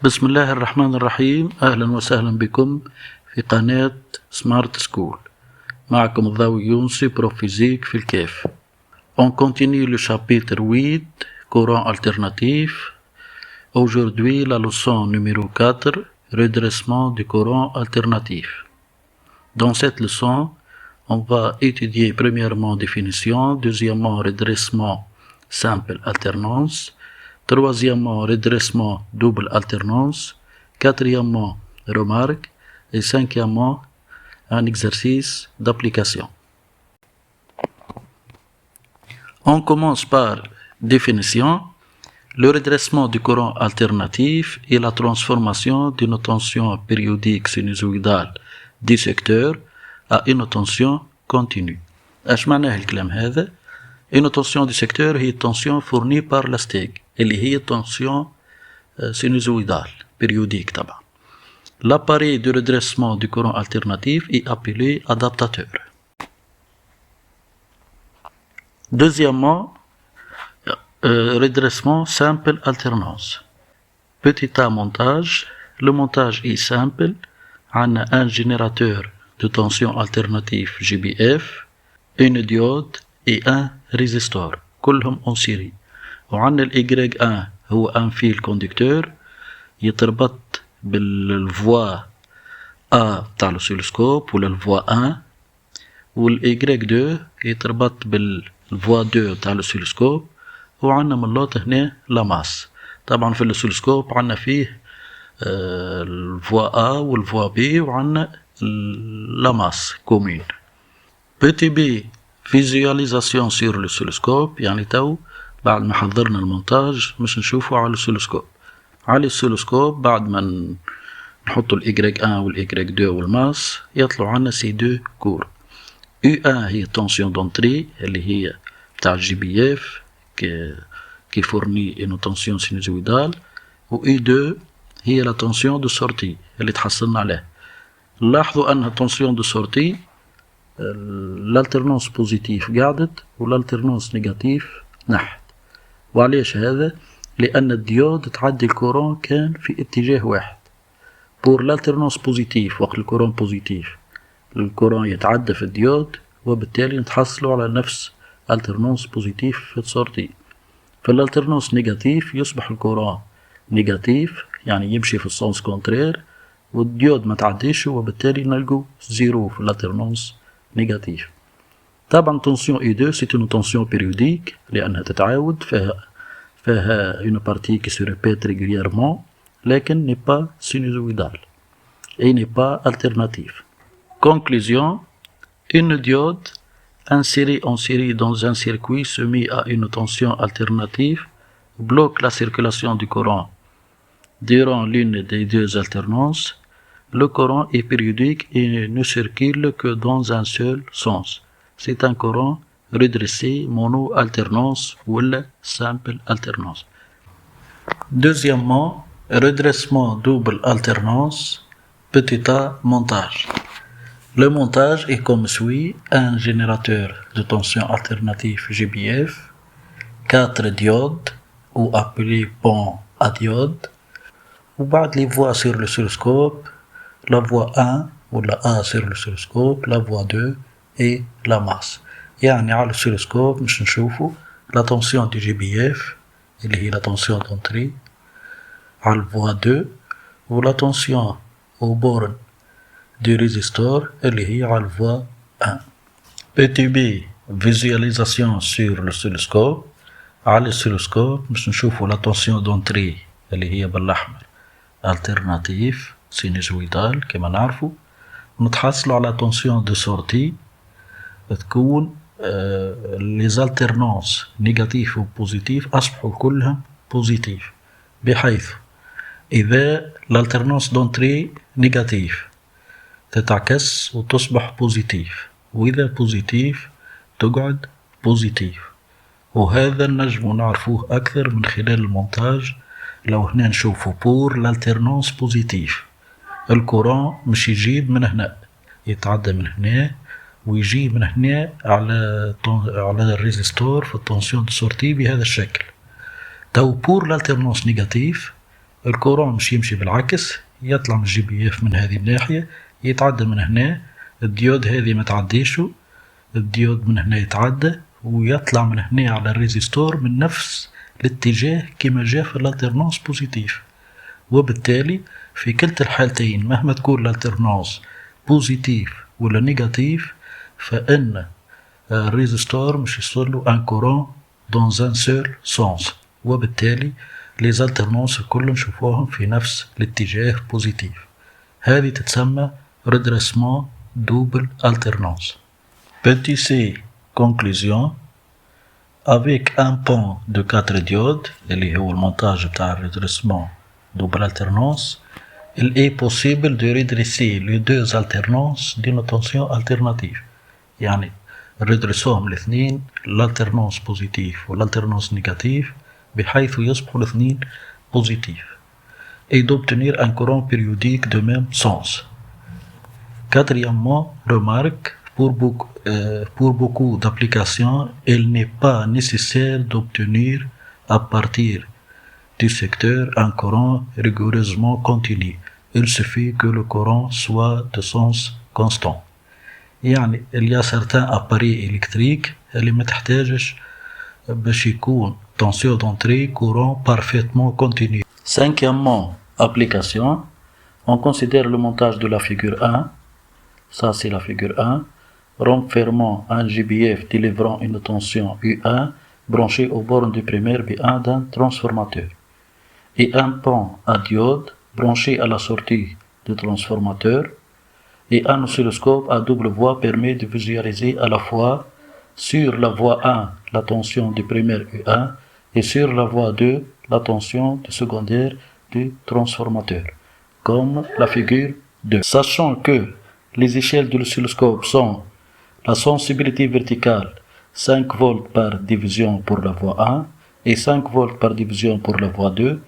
بسم الله الرحمن الرحيم. أهلا وسهلا بكم في قناة سمارت سكول. معكم الضوي يونسي بروفيزيك في الكيف. On continue le chapitre 8, courant alternatif. Aujourd'hui, la leçon numéro 4, redressement du courant alternatif. Dans cette leçon, on va étudier premièrement définition, deuxièmement redressement simple alternance, troisièmement redressement double alternance, quatrièmement remarque et cinquièmement un exercice d'application. On commence par définition. Le redressement du courant alternatif est la transformation d'une tension périodique sinusoïdale du secteur à une tension continue. اش معناه الكلام هذا؟ Une tension du secteur هي tension fournie par la steg اللي هي tension sinusoïdale périodique طبعا. L'appareil de redressement du courant alternatif est appelé adaptateur. Deuxièmement, redressement simple alternance. Petit A montage. Le montage est simple. On a un générateur de tension alternative GBF, une diode et un résistor. كلهم en série. وعندنا ال Y1 هو un fil conducteur يتربط بالفوا A بتاع l'oscilloscope ولا الفوا 1 وال Y2 يتربط بالفوا 2 بتاع l'oscilloscope. وعندنا من اللوط هنا لاماس. طبعا في الاسيلوسكوب عندنا فيه الفوا A والفوا B وعندنا لاماس كومين. بيتي بي فيزياليزاسيون سير الاسيلوسكوب، يعني تو بعد ما حضرنا المونتاج مش نشوفه على الاسيلوسكوب. على الاسيلوسكوب بعد ما نحطوا الاي 1 والاي 2 والماس يطلعوا عنا سي 2 كور. U1 هي تنسيون دونتري اللي هي بتاع الجي بي اف qui fournit une tension sinusoïdale, و U2 هي la tension de sortie اللي تحصلنا عليها. لاحظوا أنها tension de sortie l'alternance positif قعدت والالترنانس نيجاتيف نحت. وعليش هذا؟ لأن الديود تعدي الكورون كان في اتجاه واحد. pour l'alternance positif وقت الكورون بوزيتيف الكورون يتعدى في الديود وبالتالي نتحصلوا على نفس alternance positif في السورتي. فالالترنانس نيجاتيف يصبح الكورون نيجاتيف، يعني يمشي في السونس كونترير والديود ما تعديش وبالتالي نلقوا زيرو في الالترنانس نيجاتيف. طبعا تنسيون اي 2 سي اون تنسيون بيريوديك لانها تتعاود فيها اون بارتي كي سو ريبيت ريغوليرمون لكن ني با سينوزويدال اي ني با الترناتيف. كونكلوزيون: une diode insérée en série dans un circuit soumis à une tension alternative bloque la circulation du courant durant l'une des deux alternances. Le courant est périodique et ne circule que dans un seul sens. C'est un courant redressé mono-alternance ou simple alternance. Deuxièmement, redressement double alternance, petit a montage. Le montage est comme suit: un générateur de tension alternative GBF, 4 diodes ou appelés ponts à diodes, ou بعد les voies sur l'oscilloscope, la voie 1 ou la A sur l'oscilloscope, la voie 2 et la masse. يعني على l'oscilloscope مش نشوفوا la tension du GBF اللي هي la tension d'entrée على voie 2 و la tension au borne du résistor اللي هي على voie 1. Petit B visualisation sur l'oscilloscope. على l'oscilloscope مش نشوفوا la tension d'entrée اللي هي بالأحمر alternative sinusoïdal كما نعرفوا، ونتحصلوا على tension de sortie تكون les alternances négatif و positif أصبحوا كلهم positif، بحيث إذا l'alternance d'entrée négatif تتعكس وتصبح positif، وإذا positif تقعد positif. وهذا نجم نعرفوه أكثر من خلال المونتاج. لو هنا نشوفوا pour l'alternance positif الكورون مش يجيب من هنا، يتعدى من هنا ويجي من هنا على الريزستور في التنسيون دو سورتي بهذا الشكل. تو pour l'alternance négatif الكورون مش يمشي بالعكس، يطلع من الجي بي اف من هذه الناحية يتعدى من هنا، الديود هذه ما تعديشو، الديود من هنا يتعدى ويطلع من هنا على الريزيستور من نفس الاتجاه كما جاء في الالترنانس بوزيتيف. وبالتالي في كلتا الحالتين مهما تكون الالترنانس بوزيتيف ولا نيجاتيف فإن الريزيستور مش يصلو ان كورون دون ان سول سونس، وبالتالي لي زالترنانس الكل نشوفوهم في نفس الاتجاه بوزيتيف. هذه تتسمى redressement double alternance. Petit c, conclusion. Avec un pont de 4 diodes, اللي هو المونتاج بتاع redressement double alternance, il est possible de redresser les deux alternances d'une tension alternative. يعني redressoهم الاثنين l'alternance positif والalternance négative بحيث يصبحوا الاثنين positif et d'obtenir un courant périodique de même sens. Quatrièmement, remarque, pour beaucoup d'applications, il n'est pas nécessaire d'obtenir à partir du secteur un courant rigoureusement continu. Il suffit que le courant soit de sens constant. يعني il y a certains appareils électriques اللي ما تحتاجش باش يكون tension d'entrée courant parfaitement continu. Cinquièmement, application. On considère le montage de la figure 1. Ça c'est la figure 1. Renfermant un GBF délivrant une tension U1 branché aux bornes du primaire B1 d'un transformateur. Et un pont à diode branché à la sortie du transformateur. Et un oscilloscope à double voie permet de visualiser à la fois sur la voie 1 la tension du primaire U1 et sur la voie 2 la tension du secondaire du transformateur, comme la figure 2. Sachant que les échelles de l'oscilloscope sont la sensibilité verticale 5 volts par division pour la voie 1 et 5 volts par division pour la voie 2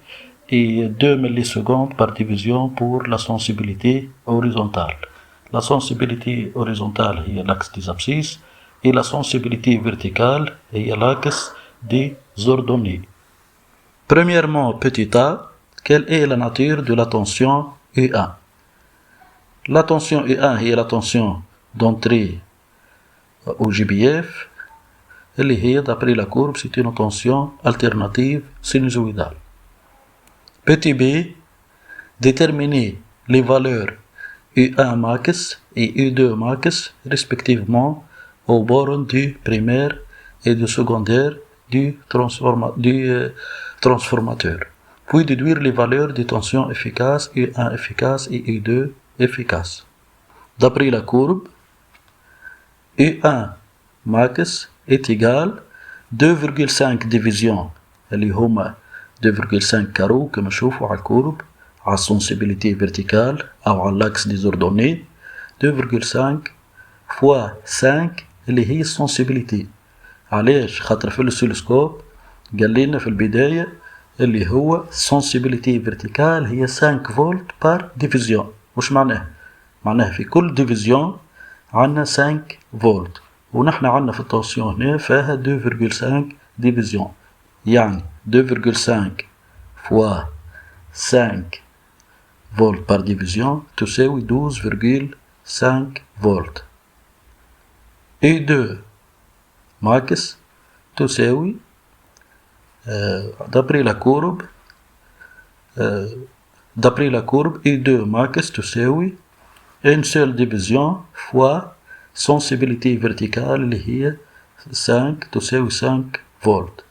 et 2 millisecondes par division pour la sensibilité horizontale. La sensibilité horizontale est l'axe des abscisses et la sensibilité verticale est l'axe des ordonnées. Premièrement, petit a, quelle est la nature de la tension U1? La tension U1 est la tension d'entrée au GBF, اللي هي d'après la courbe c'est une tension alternative sinusoïdale. Petit b, déterminer les valeurs U1 max et U2 max respectivement aux bornes du primaire et du secondaire du transformateur, puis déduire les valeurs de tension efficace U1 efficace et U2 efficace. D'après la courbe, U1 max est égal 2,5 division اللي هما 2,5 كارو كما نشوفوا على الكورب على السنسيبيليتي فيرتيكال أو على اللاكس ديزوردوني 2,5 فوا 5 اللي هي السنسيبيليتي. علاش؟ خاطر في الأوسيلوسكوب قال لنا في البداية اللي هو السنسيبيليتي فيرتيكال هي 5 فولت بار ديفيزيون. وش معناه؟ معناه في كل ديفيزيون عندنا 5 فولت، ونحن عندنا في التنسيون هنا فيها 2,5 ديفيزيون، يعني 2,5 فوا 5 فولت بار ديفيزيون تساوي 12,5 فولت. E2 max تساوي d'après la courbe E2 max تساوي une seule division fois sensibilité verticale اللي هي 5 تساوي 5 فولت.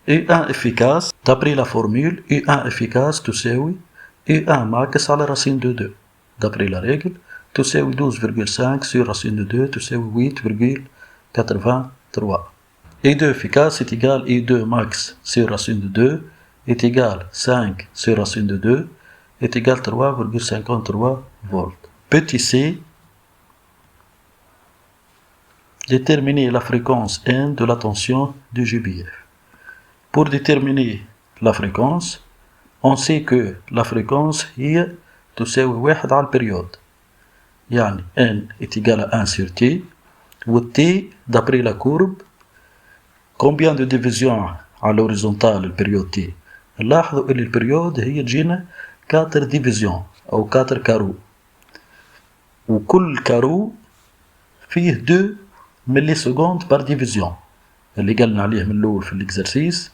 U1 efficace d'après la formule U1 efficace تساوي U1 max على racine de 2 d'après la règle تساوي 12,5 sur racine de 2 تساوي 8,83. E2 efficace est égal E2 max sur racine de 2 est égal 5 sur racine de 2 est égal 3,53 volts. Petit c, déterminer la fréquence N de la tension du GBF. Pour déterminer la fréquence, on sait que la fréquence هي تساوي 1 على البريود، يعني N est égal à 1 sur T, où T, d'après la courbe, combien de divisions à l'horizontale, la période T? نلاحظوا اللي البريود هي تجينا 4 ديفيزيون أو 4 كارو، وكل كارو فيه 2 ملي سكوند بار ديفيزيون اللي قلنا عليه من الأول في الإكزرسيس،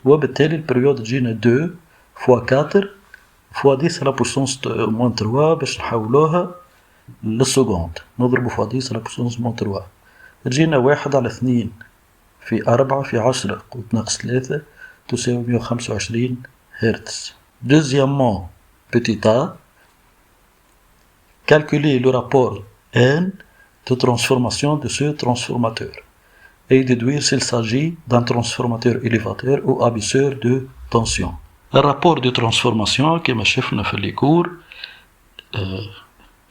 وبالتالي البريود تجينا 2 فوا 4 فوا 10 على بوسونس موان 3 باش نحولوها للسكوند، نضربو فوا 10 على بوسونس موان 3 تجينا 1 على 2 في 4 في 10 قوة ناقص 3 تساوي 125 هرتز. Deuxièmement, petit a, calculer le rapport N de transformation de ce transformateur et déduire s'il s'agit d'un transformateur élévateur ou abaisseur de tension. Le rapport de transformation كما شفنا في les cours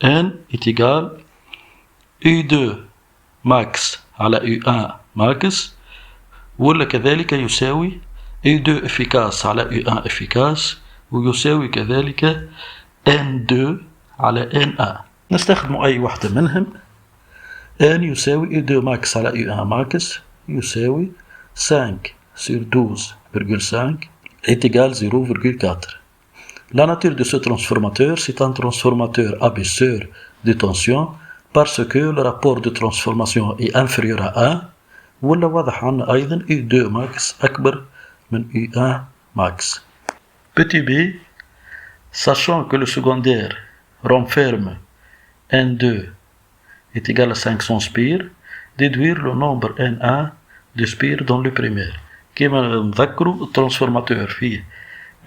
N est égal U2 max على U1 max، ولا كذلك يساوي U2 efficace على U1 efficace، ويساوي كذلك N2 على N1. نستخدم أي واحدة منهم. N يساوي U2 max على U1 max يساوي 5 sur 12,5 est égal 0,4. La nature de ce transformateur, c'est un transformateur abaisseur de tension parce que le rapport de transformation est inférieur à 1، ولا واضح عنا أيضا U2 max أكبر من U1 max. Petit b, sachant que le secondaire renferme N2 est égal à 500 spires, déduire le nombre N1 de spires dans le primaire. كما نذكروا الترانسفورماتور فيه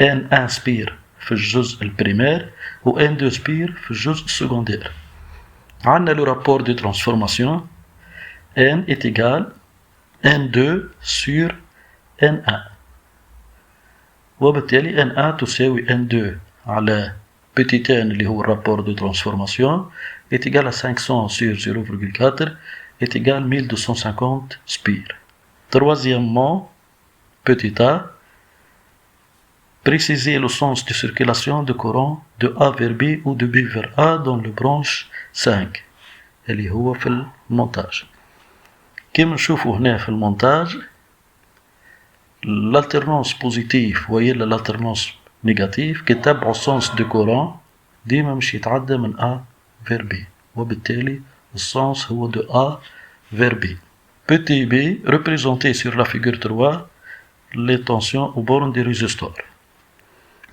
N1 spire في الجزء البريمير و N2 spire في الجزء السكوندير. عندنا le rapport de transformation N est égal N2 sur N1، وبالتالي N1 تساوي N2 على petit n اللي هو الرابور de transformation est égal à 500 sur 0,4 est égal 1250 spires. Troisièmement, petit a, préciser le sens de circulation de courant de A vers B ou de B vers A dans le branche 5 اللي هو في المونتاج. كما نشوفوا هنا في المونتاج l'alternance positif ويلا l'alternance négatif كتبعوا السنس دو كورون ديما مش يتعدى من A vers B، وبالتالي السنس هو de A vers B. Petit b, représenté sur la figure 3 les tensions aux bornes des résistors.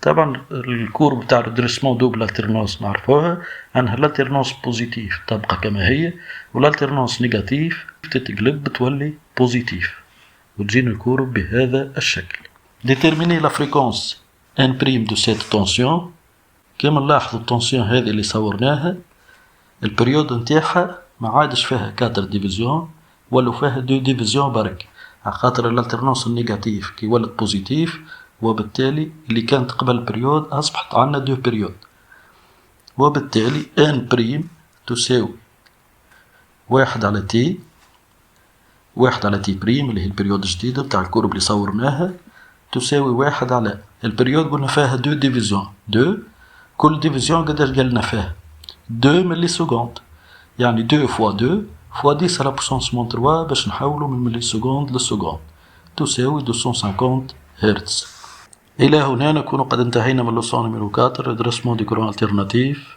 طبعا الكور بتاع الدرسمون دوبل الترنانس نعرفوها انها الالترنانس بوزيتيف تبقى كما هي، والالترنانس نيجاتيف تتقلب بتولي بوزيتيف وتجينا الكور بهذا الشكل. Déterminer la fréquence N' de cette tension. كما نلاحظوا التنسيون هذه اللي صورناها البريود نتاعها ما عادش فيها 4 ديفيزيون ولو فيها 2 ديفيزيون برك، على خاطر الالترنانس النيجاتيف كي ولد بوزيتيف، وبالتالي اللي كانت قبل البريود أصبحت عندنا 2 بريود، وبالتالي N' تساوي 1 على تي، 1 على تي بريم اللي هي البريود الجديدة بتاع الكورب اللي صورناها تساوي 1 على البريود قلنا فيها 2 ديفيزيون، 2 كل ديفيزيون قداش قالنا فيها 2 ملي سكوند، يعني 2 فوا 2 فوا 10 على بوسونس مون 3 باش نحولو من ملي سكوند للسكوند تساوي 250 هرتز. إلى هنا نكون قد انتهينا من لوسون نيميرو 4 درسمون دي كورون التيرناتيف.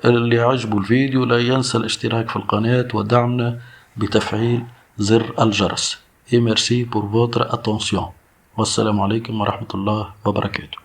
اللي عجبه الفيديو لا ينسى الاشتراك في القناة ودعمنا بتفعيل زر الجرس. Et merci pour votre attention. والسلام عليكم ورحمة الله وبركاته.